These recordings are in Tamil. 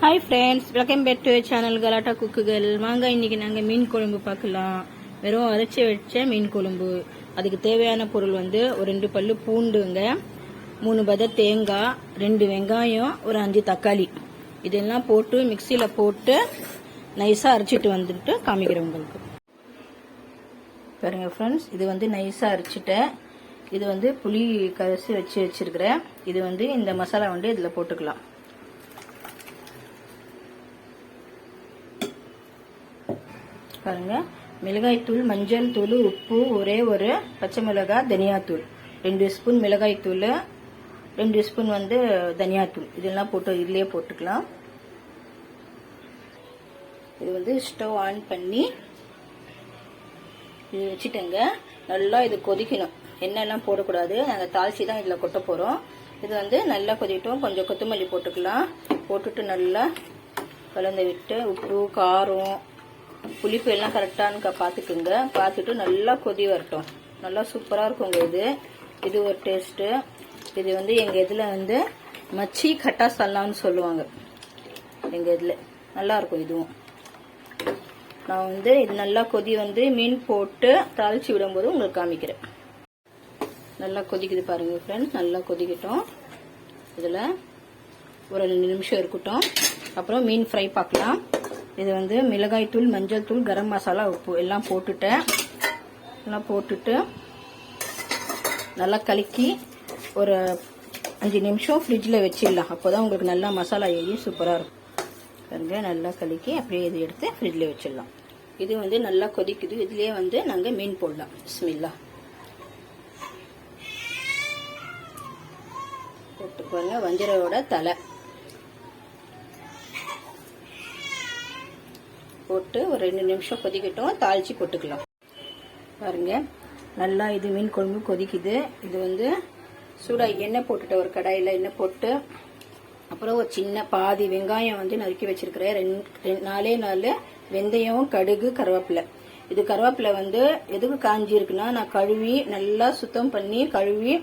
Hi friends, welcome back to channel Galatta குக்குகள். வாங்க, இன்னைக்கு நாங்கள் மீன் குழம்பு பார்க்கலாம். வெறும் அரைச்சி வச்ச மீன் குழம்பு. அதுக்கு தேவையான பொருள் வந்து ஒரு 2 பல்லு பூண்டுங்க, 3 பத தேங்காய், 2 வெங்காயம், ஒரு 5 தக்காளி. இதெல்லாம் போட்டு மிக்சியில் போட்டு நைஸாக அரைச்சிட்டு வந்துட்டு காமிக்கிறேன் உங்களுக்கு. பாருங்க ஃப்ரெண்ட்ஸ், இது வந்து நைஸாக அரைச்சிட்டேன். இது வந்து புளி கரைச்சி வச்சிருக்கிறேன். இது வந்து இந்த மசாலா வந்து இதில் போட்டுக்கலாம். பாருங்க, மிளகாய் தூள், மஞ்சள் தூள், உப்பு, ஒரே ஒரு பச்சை மிளகாய், தனியாத்தூள், 2 ஸ்பூன் மிளகாய் தூள், 2 ஸ்பூன் வந்து தனியாத்தூள். இதெல்லாம் போட்டு இதுலயே போட்டுக்கலாம். இது வந்து ஸ்டவ் ஆன் பண்ணி இது வச்சுட்டேங்க. நல்லா இது கொதிக்கணும். எண்ணெய்லாம் போடக்கூடாது, நாங்கள் தாளிச்சு தான் இதில் கொட்ட போகிறோம். இது வந்து நல்லா கொதிக்கிட்டோம். கொஞ்சம் கொத்தமல்லி போட்டுக்கலாம். போட்டுட்டு நல்லா கலந்து விட்டு உப்பு, காரம், புளிப்பு எல்லாம் கரெக்டானு பார்த்துக்குங்க. பார்த்துட்டு நல்லா கொதி வரட்டும். நல்லா சூப்பராக இருக்குங்க இது. இது ஒரு டேஸ்ட்டு. இது வந்து எங்கள் இதில் வந்து மச்சி கட்டா சல்லான்னு சொல்லுவாங்க. எங்கள் இதில் நல்லா இருக்கும் இதுவும். நான் வந்து இது நல்லா கொதி வந்து மீன் போட்டு தாளிச்சு விடும்போது உங்களுக்கு காமிக்கிறேன். நல்லா கொதிக்குது பாருங்க ஃப்ரெண்ட்ஸ். நல்லா கொதிக்கட்டும். இதில் ஒரு 2 நிமிஷம் இருக்கட்டும். அப்புறம் மீன் ஃப்ரை பார்க்கலாம். இது வந்து மிளகாய் தூள், மஞ்சள் தூள், கரம் மசாலா, உப்பு எல்லாம் போட்டுட்டேன். எல்லாம் போட்டுட்டு நல்லா கலக்கி ஒரு 5 நிமிஷம் ஃப்ரிட்ஜில் வச்சிடலாம். அப்போ தான் உங்களுக்கு நல்லா மசாலா ஏறி சூப்பராக இருக்கும். பாருங்க, நல்லா கலக்கி அப்படியே இது எடுத்து ஃப்ரிட்ஜில் வச்சிடலாம். இது வந்து நல்லா கொதிக்குது. இதுலேயே வந்து நாங்கள் மீன் போடலாம். பிஸ்மில்லா போட்டு பாருங்க. வஞ்சரோட தலை போட்டு ஒரு 2 நிமிஷம் கொதிக்கட்டும். தாளிச்சு போட்டுக்கலாம். பாருங்க, நல்லா இது மீன் குழம்பு கொதிக்குது. இது வந்து சூடாக எண்ணெய் போட்டுட்டு ஒரு கடாயில் எண்ணெய் போட்டு, அப்புறம் ஒரு சின்ன பாதி வெங்காயம் வந்து நறுக்கி வச்சிருக்கிறேன். 4 வெந்தயம், கடுகு, கருவேப்பிலை. இது கருவேப்பிலை வந்து எதுக்கு காஞ்சி இருக்குன்னா, நான் கழுவி நல்லா சுத்தம் பண்ணி கழுவி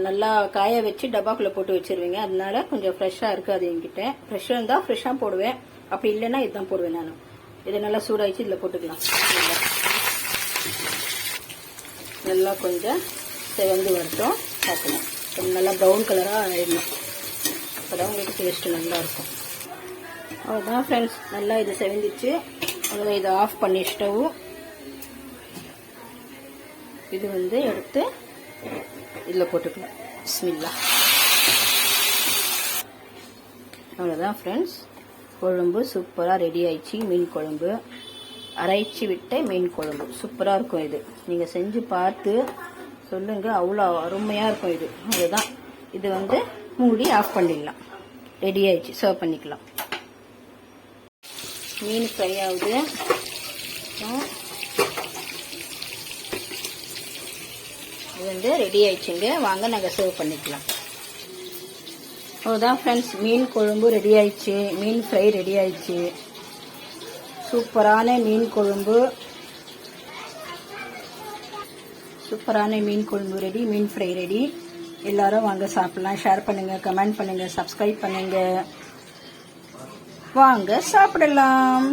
நல்லா காய வச்சு டப்பாக்குள்ள போட்டு வச்சிருவேங்க. அதனால கொஞ்சம் ஃப்ரெஷ்ஷாக இருக்காது என்கிட்ட. ஃப்ரெஷ்ஷாக இருந்தால் ஃப்ரெஷ்ஷாக போடுவேன். அப்படி இல்லைன்னா இதுதான் போடுவேன் நான். இதை நல்லா சூடாயிச்சு இதில் போட்டுக்கலாம். நல்லா கொஞ்சம் செவந்து வரட்டும். பார்க்கணும், கொஞ்சம் நல்லா ப்ரௌன் கலராக ஆயிடணும். அப்போதான் உங்களுக்கு டேஸ்ட்டு நல்லா இருக்கும். அவ்வளோதான் ஃப்ரெண்ட்ஸ், நல்லா இது செவந்துச்சு. அதில் இதை ஆஃப் பண்ணி ஸ்டவ் இது வந்து எடுத்து இதில் போட்டுக்கலாம். பிஸ்மில்லா. அவ்வளோதான் ஃப்ரெண்ட்ஸ், குழம்பு சூப்பராக ரெடி ஆயிடுச்சு. மீன் குழம்பு, அரைச்சி விட்ட மீன் குழம்பு சூப்பராக இருக்கும். இது நீங்கள் செஞ்சு பார்த்து சொல்லுங்க, அவ்வளோ அருமையாக இருக்கும் இது. அதுதான் இது வந்து மூடி ஆஃப் பண்ணிடலாம். ரெடி ஆயிடுச்சு, சர்வ் பண்ணிக்கலாம். மீன் ஃப்ரை ஆகுது. இது வந்து ரெடி ஆயிடுச்சுங்க. வாங்க நாங்கள் சர்வ் பண்ணிக்கலாம். அவ்வளோதான் ஃப்ரெண்ட்ஸ், மீன் குழம்பு ரெடி ஆயிடுச்சு. மீன் ஃப்ரை ரெடி ஆயிடுச்சு. சூப்பரான மீன் குழம்பு, சூப்பரான மீன் குழம்பு ரெடி, மீன் ஃப்ரை ரெடி. எல்லாரும் வாங்க சாப்பிடலாம். ஷேர் பண்ணுங்க, கமெண்ட் பண்ணுங்க, சப்ஸ்கிரைப் பண்ணுங்க. வாங்க சாப்பிடலாம்.